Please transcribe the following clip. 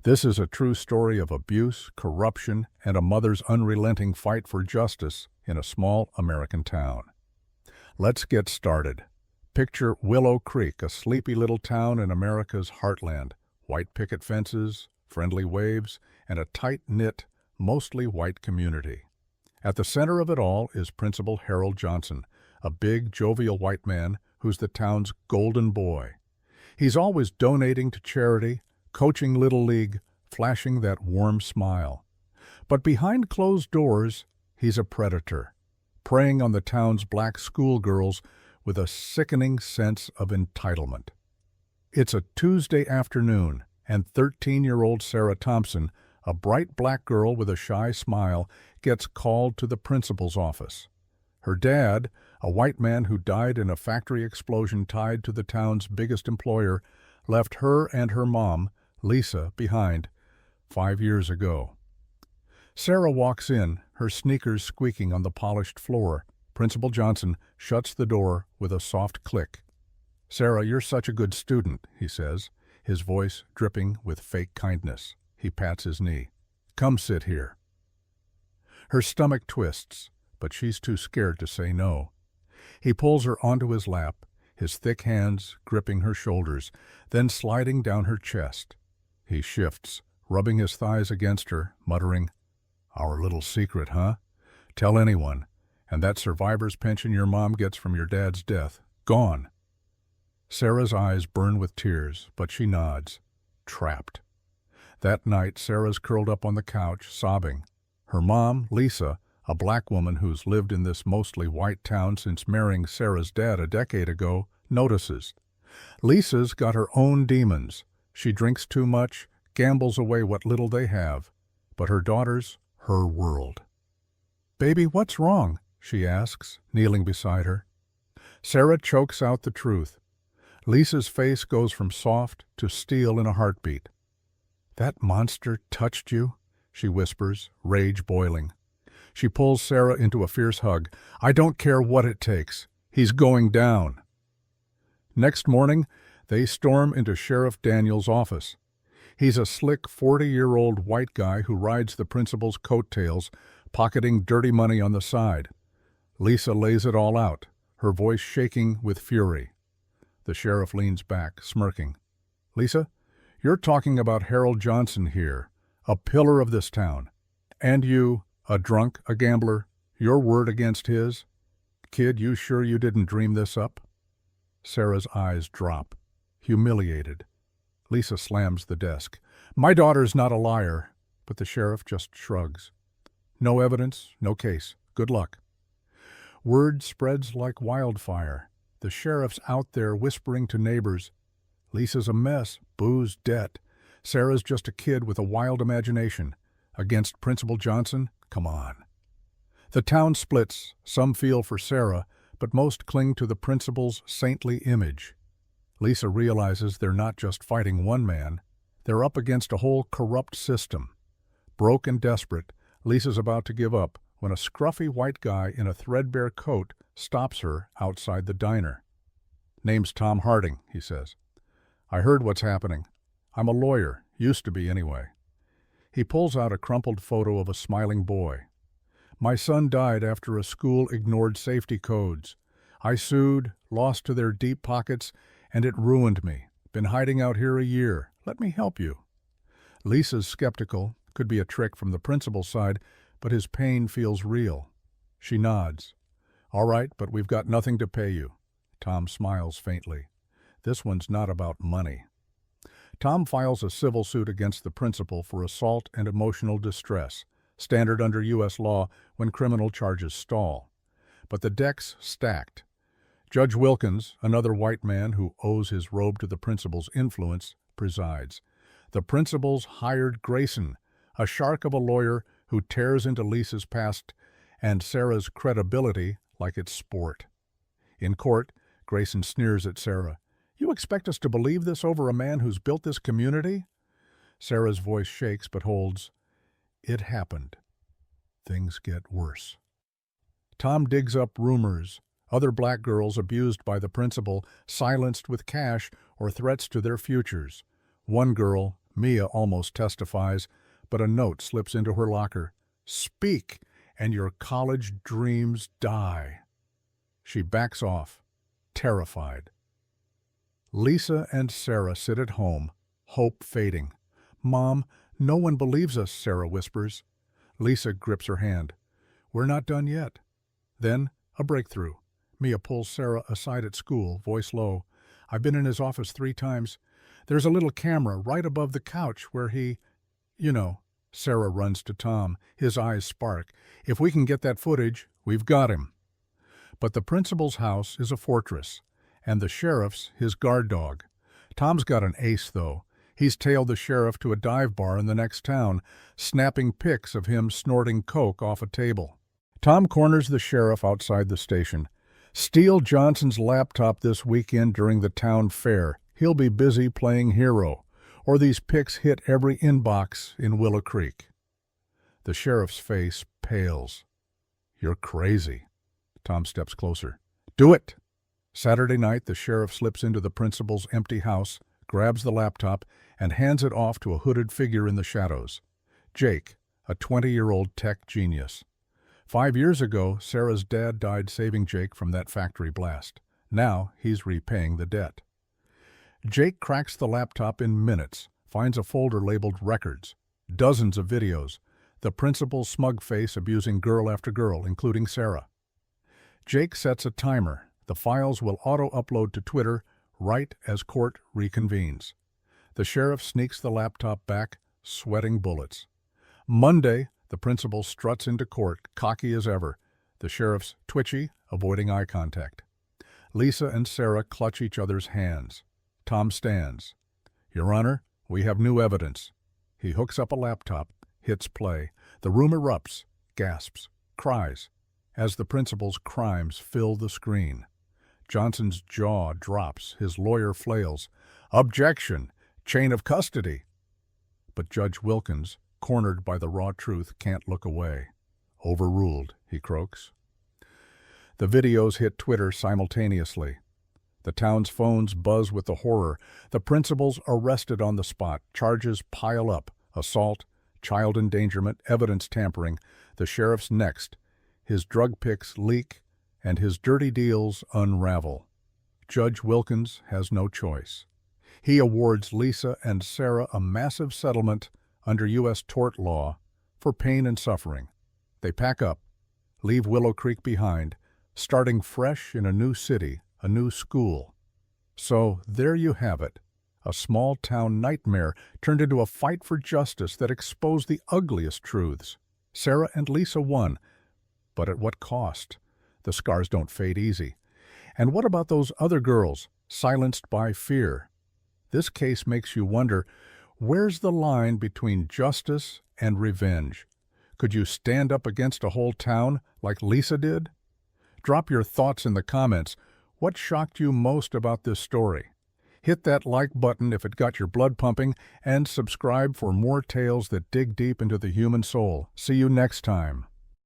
This is a true story of abuse, corruption, and a mother's unrelenting fight for justice in a small American town. Let's get started. Picture Willow Creek, a sleepy little town in America's heartland. White picket fences, friendly waves, and a tight-knit, mostly white community. At the center of it all is Principal Harold Johnson, a big, jovial white man who's the town's golden boy. He's always donating to charity, coaching Little League, flashing that warm smile. But behind closed doors, he's a predator, preying on the town's black schoolgirls with a sickening sense of entitlement. It's a Tuesday afternoon, and 13-year-old Sarah Thompson, a bright black girl with a shy smile, gets called to the principal's office. Her dad, a white man who died in a factory explosion tied to the town's biggest employer, left her and her mom, Lisa, behind 5 years ago. Sarah walks in, her sneakers squeaking on the polished floor. Principal Johnson shuts the door with a soft click. "Sarah, you're such a good student," he says, his voice dripping with fake kindness. He pats his knee. "Come sit here." Her stomach twists, but she's too scared to say no. He pulls her onto his lap, his thick hands gripping her shoulders, then sliding down her chest. He shifts, rubbing his thighs against her, muttering, "Our little secret, huh? Tell anyone. And that survivor's pension your mom gets from your dad's death, gone." Sarah's eyes burn with tears, but she nods. Trapped. That night, Sarah's curled up on the couch, sobbing. Her mom, Lisa, a black woman who's lived in this mostly white town since marrying Sarah's dad a decade ago, notices. Lisa's got her own demons. She drinks too much, gambles away what little they have. But her daughter's her world. "Baby, what's wrong?" she asks, kneeling beside her. Sarah chokes out the truth. Lisa's face goes from soft to steel in a heartbeat. "That monster touched you?" she whispers, rage boiling. She pulls Sarah into a fierce hug. "I don't care what it takes. He's going down." Next morning, they storm into Sheriff Daniels' office. He's a slick 40-year-old white guy who rides the principal's coattails, pocketing dirty money on the side. Lisa lays it all out, her voice shaking with fury. The sheriff leans back, smirking. "Lisa, you're talking about Harold Johnson here, a pillar of this town. And you, a drunk, a gambler, your word against his? Kid, you sure you didn't dream this up?" Sarah's eyes drop, humiliated. Lisa slams the desk. "My daughter's not a liar," but the sheriff just shrugs. "No evidence, no case. Good luck." Word spreads like wildfire. The sheriff's out there whispering to neighbors. Lisa's a mess, booze, debt. Sarah's just a kid with a wild imagination. Against Principal Johnson? Come on. The town splits. Some feel for Sarah, but most cling to the principal's saintly image. Lisa realizes they're not just fighting one man. They're up against a whole corrupt system. Broke and desperate, Lisa's about to give up when a scruffy white guy in a threadbare coat stops her outside the diner. "Name's Tom Harding," he says. "I heard what's happening. I'm a lawyer, used to be anyway." He pulls out a crumpled photo of a smiling boy. "My son died after a school ignored safety codes. I sued, lost to their deep pockets, and it ruined me. Been hiding out here a year. Let me help you." Lisa's skeptical. Could be a trick from the principal's side, but his pain feels real. She nods. "All right, but we've got nothing to pay you." Tom smiles faintly. This one's not about money. Tom files a civil suit against the principal for assault and emotional distress, standard under U.S. law when criminal charges stall. But the deck's stacked. Judge Wilkins, another white man who owes his robe to the principal's influence, presides. The principal's hired Grayson, a shark of a lawyer who tears into Lisa's past and Sarah's credibility like it's sport. In court, Grayson sneers at Sarah. "You expect us to believe this over a man who's built this community?" Sarah's voice shakes but holds. "It happened." Things get worse. Tom digs up rumors. Other black girls abused by the principal, silenced with cash or threats to their futures. One girl, Mia almost testifies, but a note slips into her locker. Speak, and your college dreams die. She backs off, terrified. Lisa and Sarah sit at home, hope fading. Mom, no one believes us, Sarah whispers. Lisa grips her hand. We're not done yet. Then, a breakthrough. Mia pulls Sarah aside at school, voice low. I've been in his office 3 times. There's a little camera right above the couch where he... You know. Sarah runs to Tom. His eyes spark. If we can get that footage, we've got him. But the principal's house is a fortress, and the sheriff's his guard dog. Tom's got an ace, though. He's tailed the sheriff to a dive bar in the next town, snapping pics of him snorting coke off a table. Tom corners the sheriff outside the station. Steal Johnson's laptop this weekend during the town fair. He'll be busy playing hero. Or these pics hit every inbox in Willow Creek. The sheriff's face pales. You're crazy. Tom steps closer. Do it! Saturday night, the sheriff slips into the principal's empty house, grabs the laptop, and hands it off to a hooded figure in the shadows. Jake, a 20-year-old tech genius. 5 years ago, Sarah's dad died saving Jake from that factory blast. Now he's repaying the debt. Jake cracks the laptop in minutes, finds a folder labeled Records, dozens of videos, the principal's smug face abusing girl after girl, including Sarah. Jake sets a timer. The files will auto-upload to Twitter right as court reconvenes. The sheriff sneaks the laptop back, sweating bullets. Monday, the principal struts into court, cocky as ever. The sheriff's twitchy, avoiding eye contact. Lisa and Sarah clutch each other's hands. Tom stands. Your Honor, we have new evidence. He hooks up a laptop, hits play. The room erupts, gasps, cries, as the principal's crimes fill the screen. Johnson's jaw drops, his lawyer flails. Objection! Chain of custody! But Judge Wilkins, cornered by the raw truth, can't look away. Overruled, he croaks. The videos hit Twitter simultaneously. The town's phones buzz with the horror. The principal's arrested on the spot. Charges pile up. Assault, child endangerment, evidence tampering. The sheriff's next. His drug pics leak, and his dirty deals unravel. Judge Wilkins has no choice. He awards Lisa and Sarah a massive settlement under U.S. tort law for pain and suffering. They pack up, leave Willow Creek behind, starting fresh in a new city, a new school. So there you have it, a small-town nightmare turned into a fight for justice that exposed the ugliest truths. Sarah and Lisa won, but at what cost? The scars don't fade easy. And what about those other girls, silenced by fear? This case makes you wonder, where's the line between justice and revenge? Could you stand up against a whole town like Lisa did? Drop your thoughts in the comments. What shocked you most about this story? Hit that like button if it got your blood pumping, and subscribe for more tales that dig deep into the human soul. See you next time.